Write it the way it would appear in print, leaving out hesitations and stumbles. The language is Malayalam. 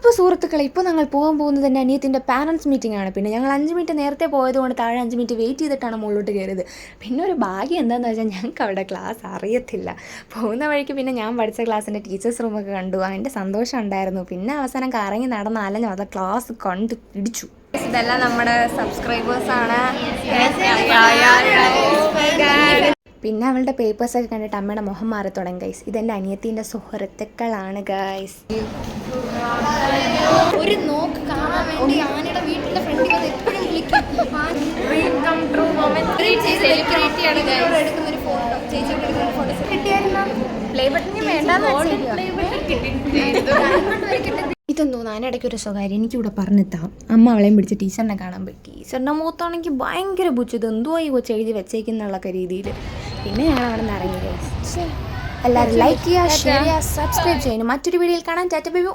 അപ്പോൾ സുഹൃത്തുക്കളെ, ഇപ്പോൾ ഞങ്ങൾ പോകാൻ പോകുന്നത് എൻ്റെ അനിയത്തിൻ്റെ പാരൻസ് മീറ്റിംഗ് ആണ്. പിന്നെ ഞങ്ങൾ 5 മിനിറ്റ് നേരത്തെ പോയതുകൊണ്ട് താഴെ 5 മിനിറ്റ് വെയിറ്റ് ചെയ്തിട്ടാണ് മുകളിലോട്ട് കയറിയത്. പിന്നെ ഒരു ഭാഗ്യം എന്താണെന്ന് വെച്ചാൽ ഞങ്ങൾക്ക് അവിടെ ക്ലാസ് അറിയത്തില്ല. പോകുന്ന വഴിക്ക് പിന്നെ ഞാൻ പഠിച്ച ക്ലാസ്സിൻ്റെ ടീച്ചേഴ്സ് റൂമൊക്കെ കണ്ടു. അതിൻ്റെ സന്തോഷം ഉണ്ടായിരുന്നു. പിന്നെ അവസാനം കറങ്ങി നടന്ന് അലഞ്ഞു അത് ക്ലാസ് കണ്ട് പിടിച്ചു. ഇതെല്ലാം നമ്മുടെ സബ്സ്ക്രൈബേഴ്സാണ്. പിന്നെ അവളുടെ പേപ്പേഴ്സൊക്കെ കണ്ടിട്ട് അമ്മയുടെ മുഖം മാറി തുടങ്ങി ഗൈസ്. ഇതെൻ്റെ അനിയത്തിൻ്റെ സുഹൃത്തുക്കളാണ് ഗൈസ്. ഒരു നോക്ക് കാണാൻ വേണ്ടി ആനയുടെ വീട്ടിലെ ഫ്രണ്ടിൽ വന്ന് എപ്പോഴും വിളിക്കും. എടുക്കുന്നൊരു ഫോട്ടോ ചേച്ചിയോട് എടുക്കുന്ന ഫോട്ടോസ് കിട്ടിയായിരുന്നു. പ്ലേ ബട്ടൺ ഇതെന്തോ അതിനിടയ്ക്ക് ഒരു സ്വകാര്യം എനിക്കിവിടെ പറഞ്ഞെത്താം. അമ്മ അവളെയും പിടിച്ച് ടീച്ചറിനെ കാണാൻ പോയി. ടീച്ചറിൻ്റെ മുഖത്താണെങ്കിൽ ഭയങ്കര ബുദ്ധിമുട്ട്, എന്തോ ഈ കൊച്ചു എഴുതി വെച്ചേക്കുന്നുള്ളൊക്കെ രീതിയിൽ. പിന്നെ ഞാൻ അവിടെ നിന്ന് ഇറങ്ങി. എല്ലാവരും ലൈക്ക് ചെയ്യുക, ഷെയർ ചെയ്യുക, സബ്സ്ക്രൈബ് ചെയ്യുന്നു. മറ്റൊരു വീഡിയോയിൽ കാണാൻ. Tata bye bye.